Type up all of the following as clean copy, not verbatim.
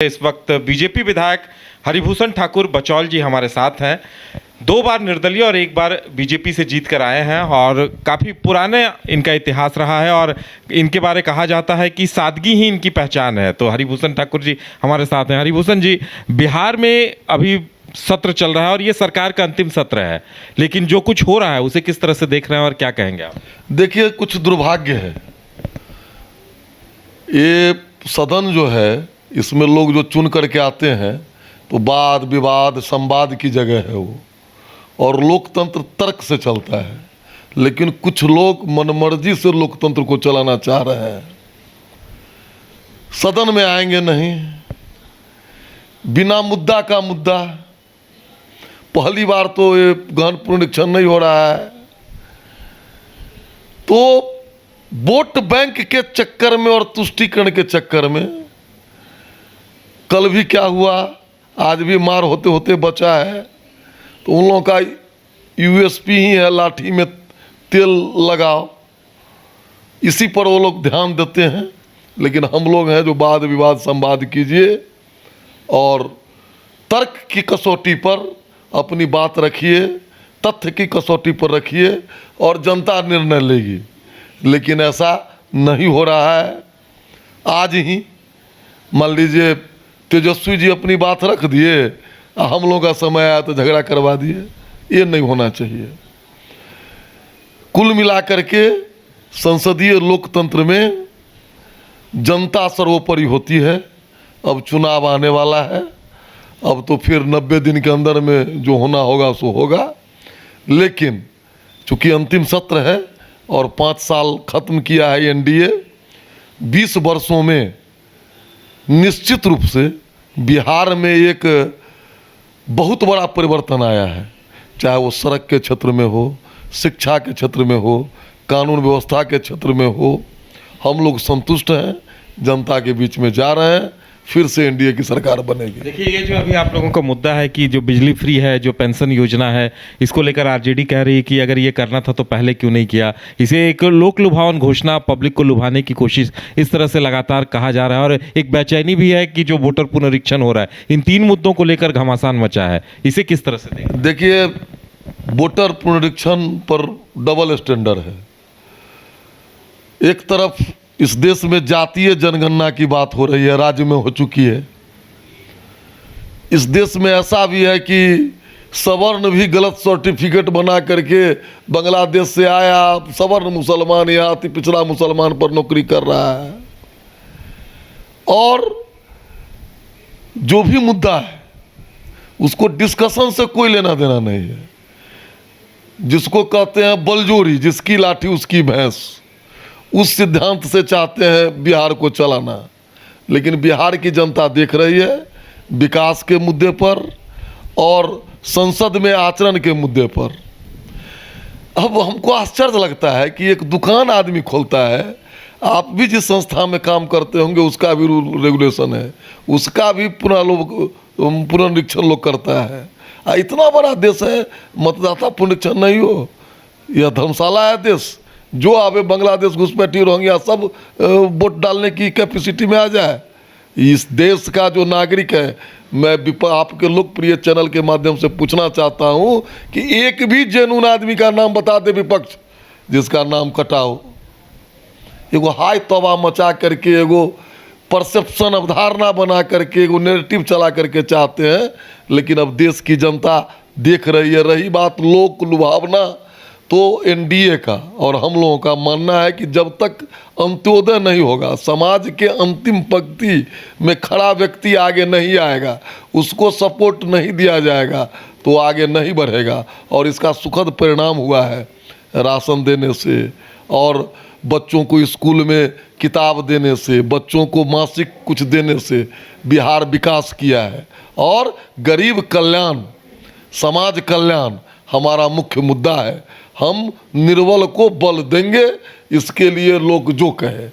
इस वक्त बीजेपी विधायक हरिभूषण ठाकुर बचौल जी हमारे साथ हैं। 2 बार निर्दलीय और 1 बार बीजेपी से जीत कर आए हैं और काफ़ी पुराने इनका इतिहास रहा है और इनके बारे कहा जाता है कि सादगी ही इनकी पहचान है। तो हरिभूषण ठाकुर जी हमारे साथ हैं। हरिभूषण जी, बिहार में अभी सत्र चल रहा है और ये सरकार का अंतिम सत्र है, लेकिन जो कुछ हो रहा है उसे किस तरह से देख रहे हैं और क्या कहेंगे आप? देखिए, कुछ दुर्भाग्य है। ये सदन जो है, इसमें लोग जो चुन करके आते हैं तो वाद विवाद संवाद की जगह है वो, और लोकतंत्र तर्क से चलता है। लेकिन कुछ लोग मनमर्जी से लोकतंत्र को चलाना चाह रहे हैं। सदन में आएंगे नहीं, बिना मुद्दा का मुद्दा। पहली बार तो ये गहन पुनरीक्षण नहीं हो रहा है, तो वोट बैंक के चक्कर में और तुष्टीकरण के चक्कर में कल भी क्या हुआ, आज भी मार होते होते बचा है। तो उन लोगों का यूएसपी ही है, लाठी में तेल लगाओ, इसी पर वो लोग ध्यान देते हैं। लेकिन हम लोग हैं जो वाद विवाद संवाद कीजिए और तर्क की कसौटी पर अपनी बात रखिए, तथ्य की कसौटी पर रखिए और जनता निर्णय लेगी। लेकिन ऐसा नहीं हो रहा है। आज ही मान लीजिए तेजस्वी जी अपनी बात रख दिए, हम लोगों का समय आया तो झगड़ा करवा दिए। ये नहीं होना चाहिए। कुल मिलाकर के संसदीय लोकतंत्र में जनता सर्वोपरि होती है। अब चुनाव आने वाला है, अब तो फिर 90 दिन के अंदर में जो होना होगा सो होगा। लेकिन चूंकि अंतिम सत्र है और 5 साल खत्म किया है एनडीए, 20 वर्षों में निश्चित रूप से बिहार में एक बहुत बड़ा परिवर्तन आया है। चाहे वो सड़क के क्षेत्र में हो, शिक्षा के क्षेत्र में हो, कानून व्यवस्था के क्षेत्र में हो, हम लोग संतुष्ट हैं। जनता के बीच में जा रहे हैं, फिर से एनडीए की सरकार बनेगी। देखिए, ये जो अभी आप लोगों का मुद्दा है कि जो बिजली फ्री है, जो पेंशन योजना है, इसको लेकर आरजेडी कह रही है कि अगर ये करना था तो पहले क्यों नहीं किया। इसे एक लोक लुभावन घोषणा, पब्लिक को लुभाने की कोशिश इस तरह से लगातार कहा जा रहा है। और एक बेचैनी भी है कि जो वोटर पुनरीक्षण हो रहा है, इन 3 मुद्दों को लेकर घमासान मचा है। इसे किस तरह से देखें? देखिए, वोटर पुनरीक्षण पर डबल स्टैंडर्ड है। एक तरफ इस देश में जातीय जनगणना की बात हो रही है, राज्य में हो चुकी है। इस देश में ऐसा भी है कि सवर्ण भी गलत सर्टिफिकेट बना करके बांग्लादेश से आया सवर्ण मुसलमान या अति पिछड़ा मुसलमान पर नौकरी कर रहा है। और जो भी मुद्दा है उसको डिस्कशन से कोई लेना देना नहीं है। जिसको कहते हैं बलजोरी, जिसकी लाठी उसकी भैंस, उस सिद्धांत से चाहते हैं बिहार को चलाना। लेकिन बिहार की जनता देख रही है विकास के मुद्दे पर और संसद में आचरण के मुद्दे पर। अब हमको आश्चर्य लगता है कि एक दुकान आदमी खोलता है, आप भी जिस संस्था में काम करते होंगे उसका भी रूल रेगुलेशन है, उसका भी पुनरीक्षण लोग करता है। इतना बड़ा देश है, मतदाता पुनरीक्षण नहीं हो? यह धर्मशाला है देश। जो आवे बांग्लादेश घुसपैठी रोहिंग्या सब वोट डालने की कैपेसिटी में आ जाए। इस देश का जो नागरिक है, मैं आपके लोकप्रिय चैनल के माध्यम से पूछना चाहता हूं कि एक भी जेन्युइन आदमी का नाम बता दे विपक्ष जिसका नाम कटा हो। एगो हाय तौबा मचा करके, एगो परसेप्शन अवधारणा बना करके, एगो नैरेटिव चला करके चाहते हैं। लेकिन अब देश की जनता देख रही है। रही बात लोक लुभावना, तो एनडीए का और हम लोगों का मानना है कि जब तक अंत्योदय नहीं होगा, समाज के अंतिम पंक्ति में खड़ा व्यक्ति आगे नहीं आएगा, उसको सपोर्ट नहीं दिया जाएगा, तो आगे नहीं बढ़ेगा। और इसका सुखद परिणाम हुआ है राशन देने से और बच्चों को स्कूल में किताब देने से, बच्चों को मासिक कुछ देने से बिहार विकास किया है। और गरीब कल्याण, समाज कल्याण हमारा मुख्य मुद्दा है। हम निर्बल को बल देंगे, इसके लिए लोग जो कहे।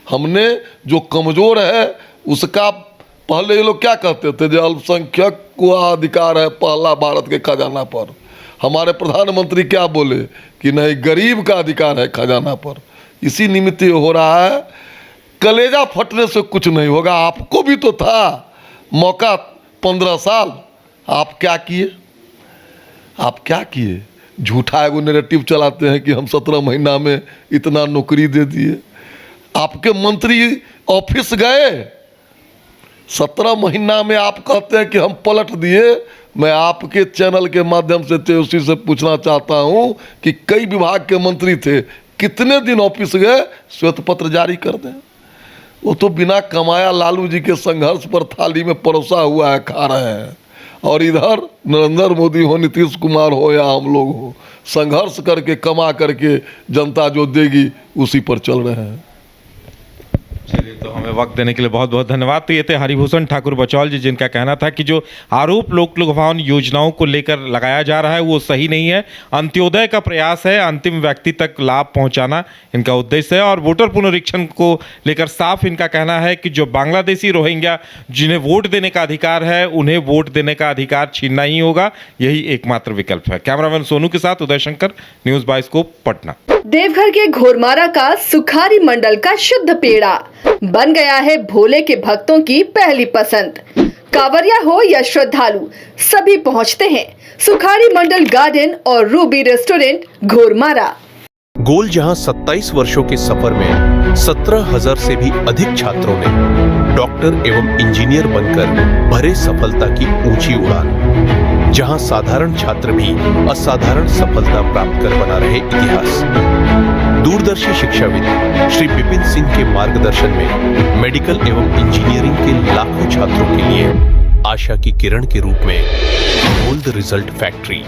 हमने जो कमज़ोर है उसका, पहले ये लोग क्या कहते थे, जो अल्पसंख्यक को अधिकार है पहला भारत के खजाना पर। हमारे प्रधानमंत्री क्या बोले कि नहीं, गरीब का अधिकार है खजाना पर। इसी निमित्त ये हो रहा है। कलेजा फटने से कुछ नहीं होगा। आपको भी तो था, मौका 15 साल, आप क्या किए? आप क्या किए? झूठा एगो नैरेटिव चलाते हैं कि हम 17 महीना में इतना नौकरी दे दिए। आपके मंत्री ऑफिस गए, 17 महीना में आप कहते हैं कि हम पलट दिए। मैं आपके चैनल के माध्यम से तेजस्वी से पूछना चाहता हूं कि कई विभाग के मंत्री थे, कितने दिन ऑफिस गए? श्वेत पत्र जारी कर दें। वो तो बिना कमाया लालू जी के संघर्ष पर थाली में परोसा हुआ है, खा रहे हैं। और इधर नरेंद्र मोदी हो, नीतीश कुमार हो या हम लोग हो, संघर्ष करके कमा करके जनता जो देगी उसी पर चल रहे हैं। चलिए, तो हमें वक्त देने के लिए बहुत बहुत धन्यवाद। तो ये थे हरिभूषण ठाकुर बचौल जी, जिनका कहना था कि जो आरोप लोक लुभावन योजनाओं को लेकर लगाया जा रहा है वो सही नहीं है। अंत्योदय का प्रयास है, अंतिम व्यक्ति तक लाभ पहुंचाना इनका उद्देश्य है। और वोटर पुनरीक्षण को लेकर साफ इनका कहना है कि जो बांग्लादेशी रोहिंग्या जिन्हें वोट देने का अधिकार है, उन्हें वोट देने का अधिकार छीनना ही होगा, यही एकमात्र विकल्प है। कैमरामैन सोनू के साथ उदय शंकर, न्यूज़ बाइस्कोप, पटना। देवघर के घोरमारा का सुखारी मंडल का शुद्ध पेड़ा बन गया है भोले के भक्तों की पहली पसंद। कांवरिया हो या श्रद्धालु, सभी पहुंचते हैं सुखारी मंडल गार्डन और रूबी रेस्टोरेंट घोरमारा। गोल जहां 27 वर्षों के सफर में 17,000 से भी अधिक छात्रों ने डॉक्टर एवं इंजीनियर बनकर भरे सफलता की ऊंची उड़ान, जहां साधारण छात्र भी असाधारण सफलता प्राप्त कर बना रहे इतिहास। दूरदर्शी शिक्षाविद श्री विपिन सिंह के मार्गदर्शन में मेडिकल एवं इंजीनियरिंग के लाखों छात्रों के लिए आशा की किरण के रूप में गोल्ड रिजल्ट फैक्ट्री